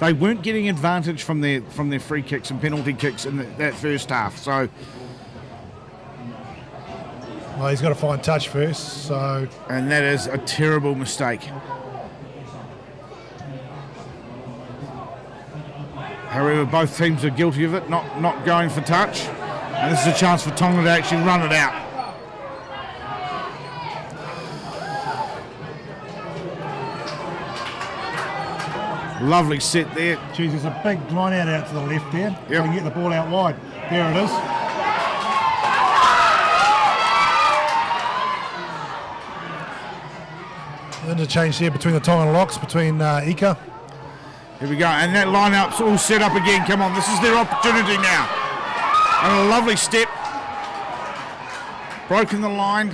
they weren't getting advantage from their free kicks and penalty kicks in that first half. So, well, he's got to find touch first. So, and that is a terrible mistake. However, both teams are guilty of it, not going for touch. And this is a chance for Tonga to actually run it out. Lovely set there. Geez, there's a big line out to the left there. Yep. So you can get the ball out wide. There it is. Interchange there between the Tongan locks, between Ika. Here we go, and that line-up's all set up again. Come on, this is their opportunity now. And a lovely step. Broken the line,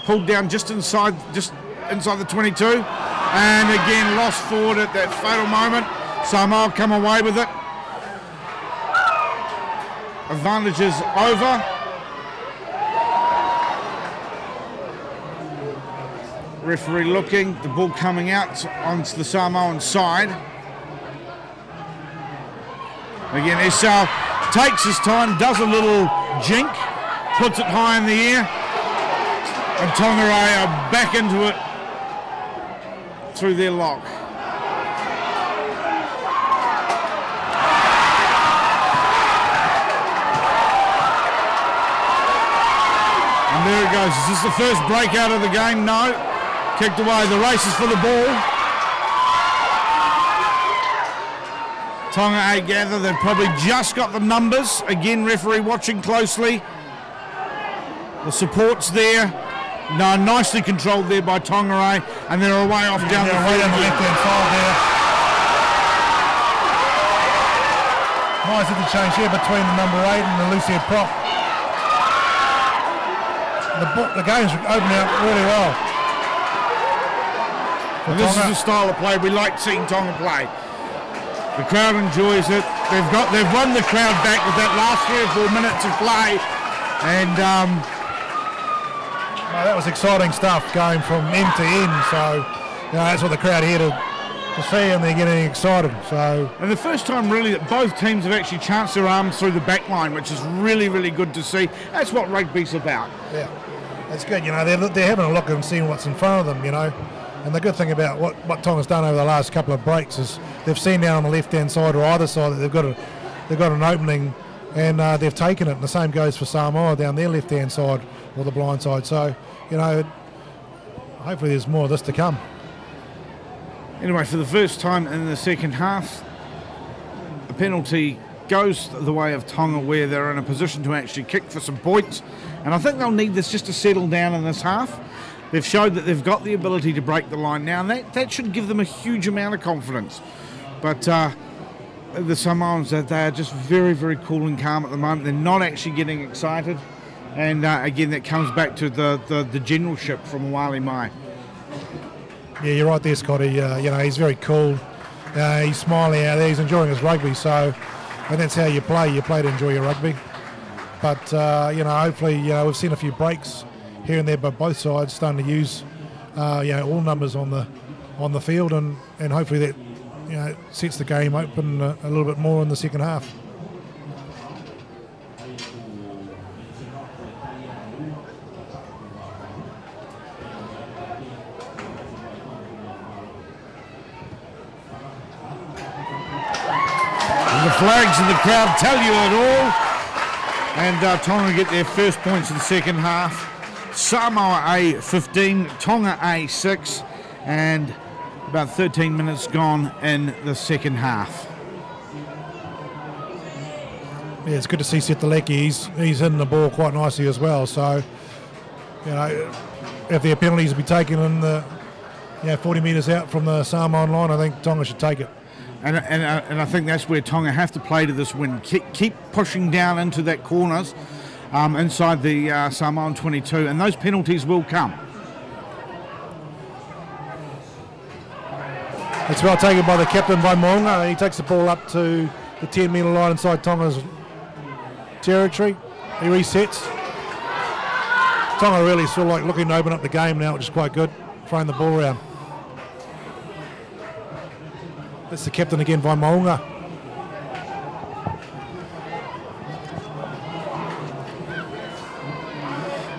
pulled down just inside the 22. And again, lost forward at that fatal moment. Samoa come away with it. Advantage is over. Referee looking, the ball coming out onto the Samoan side. Again, Esau takes his time, does a little jink, puts it high in the air, and Tongarai are back into it through their lock. And there it goes. Is this the first breakout of the game? No. Kicked away. The race is for the ball. Tonga A gather. They've probably just got the numbers. Again, referee watching closely. The support's there. No, nicely controlled there by Tongarai, and they're away off down the left-hand side there. Nice interchange here between the number 8 and the Lucia prop. The game's opening up really well. And this is the style of play we like seeing Tonga play. The crowd enjoys it. They've won the crowd back with that last 3 or 4 minutes of play, and that was exciting stuff going from end to end. So that's what the crowd here to see, and they're getting excited. So, and the first time really that both teams have actually chanced their arms through the back line, which is really, really good to see. That's what rugby's about. Yeah, that's good. You know, they're having a look and seeing what's in front of them. You know, and the good thing about what Tonga's done over the last couple of breaks is they've seen down on the left-hand side or either side that they've got an opening, and they've taken it. And the same goes for Samoa down their left-hand side or the blind side. So, you know, hopefully there's more of this to come. Anyway, for the first time in the second half, a penalty goes the way of Tonga, where they're in a position to actually kick for some points. And I think they'll need this just to settle down in this half. They've showed that they've got the ability to break the line now, and that should give them a huge amount of confidence. But the Samoans, they are just very, very cool and calm at the moment. They're not actually getting excited. And again, that comes back to the generalship from Wali Mai. Yeah, you're right there, Scotty. You know, he's very cool. He's smiling out there. He's enjoying his rugby. So, and that's how you play. You play to enjoy your rugby. But you know, hopefully, we've seen a few breaks here and there by both sides, starting to use all numbers on the field, and hopefully that sets the game open a little bit more in the second half. The flags in the crowd tell you it all. And Tonga get their first points in the second half. Samoa A 15, Tonga A 6, and about 13 minutes gone in the second half. Yeah, it's good to see Setaleki. He's hitting the ball quite nicely as well. So, if there are penalties to be taken in the 40 metres out from the Samoan line, I think Tonga should take it. And I think that's where Tonga have to play to this win. Keep pushing down into that corners inside the Samoan 22, and those penalties will come. It's well taken by the captain, by Moonga. He takes the ball up to the 10-metre line inside Tonga's territory. He resets. Tonga really sort of like looking to open up the game now, which is quite good, throwing the ball around. That's the captain again by Maunga.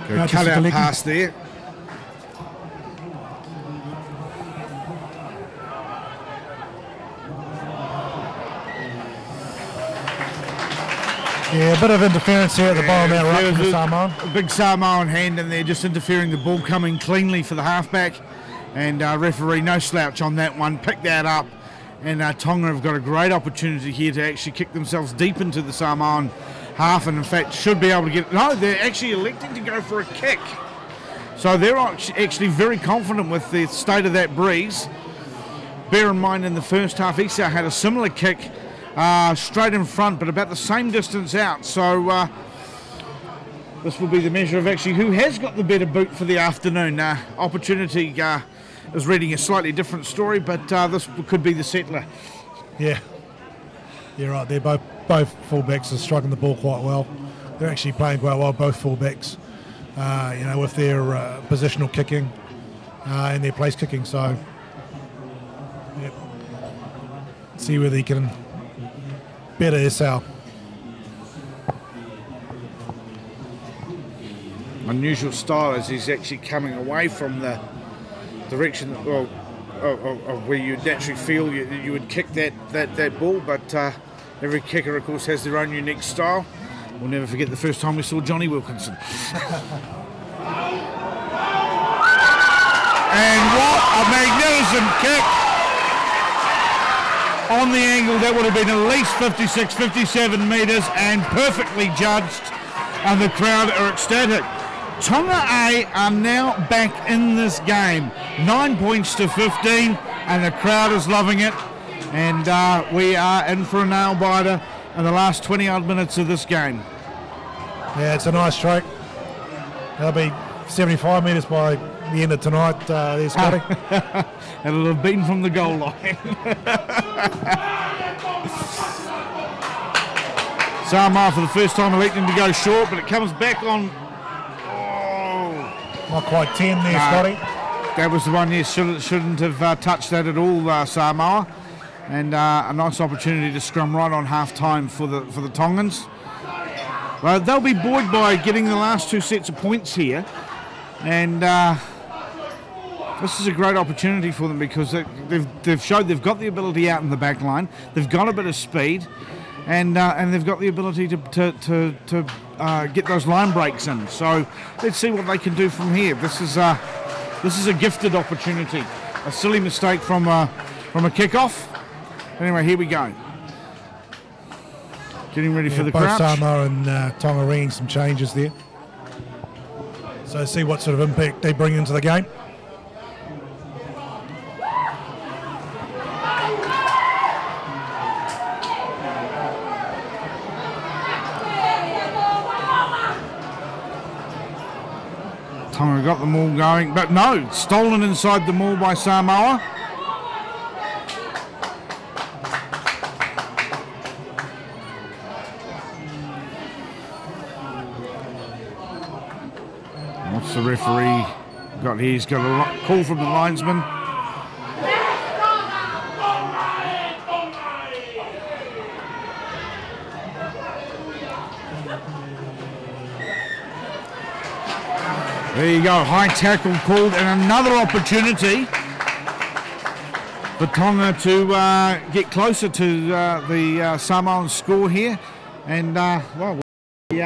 Good cut out pass there. Yeah, a bit of interference here at the bottom of our ruck from the Samoan. A big Samoan hand in there, just interfering, the ball coming cleanly for the halfback. And referee, no slouch on that one, picked that up. And Tonga have got a great opportunity here to actually kick themselves deep into the Samoan half, and in fact should be able to get... No, they're actually electing to go for a kick. So they're actually very confident with the state of that breeze. Bear in mind in the first half, Isa had a similar kick straight in front, but about the same distance out. So this will be the measure of actually who has got the better boot for the afternoon. Opportunity is reading a slightly different story, but this could be the settler. Yeah, you're right. They're both fullbacks are striking the ball quite well. They're actually playing quite well, both fullbacks. You know, with their positional kicking and their place kicking. So, yep. See whether he can better SL. Unusual style as he's actually coming away from the direction of where you naturally feel you would kick that ball, but every kicker, of course, has their own unique style. We'll never forget the first time we saw Johnny Wilkinson. And what a magnificent kick! On the angle, that would have been at least 56, 57 metres, and perfectly judged, and the crowd are ecstatic. Tonga A are now back in this game, 9 points to 15, and the crowd is loving it. And we are in for a nail biter in the last 20 odd minutes of this game. Yeah, it's a nice stroke. They'll be 75 metres by the end of tonight. There's Scotty. And it'll have been from the goal line. Samoa for the first time electing to go short, but it comes back on. Not quite 10 there, Scotty. That was the one, yes, shouldn't have touched that at all, Samoa. And a nice opportunity to scrum right on half-time for the Tongans. Well, they'll be buoyed by getting the last two sets of points here. And this is a great opportunity for them because they've showed they've got the ability out in the back line. They've got a bit of speed. And they've got the ability to get those line breaks in. So let's see what they can do from here. This is a gifted opportunity. A silly mistake from a kickoff. Anyway, here we go. Getting ready for the crouch. Both Samoa and Tonga ringing some changes there. So see what sort of impact they bring into the game. Tonga got the maul going, but no, stolen inside the maul by Samoa. What's the referee got here? He's got a call from the linesman. There you go, high tackle called, and another opportunity for Tonga to get closer to the Samoan score here. And, well, we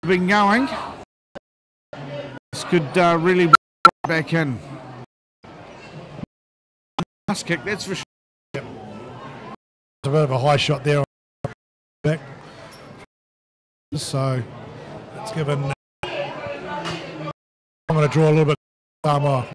been going. This could really be back in. Nice kick, that's for sure. Yep. It's a bit of a high shot there. Back. So it's given... I'm going to draw a little bit Samoa.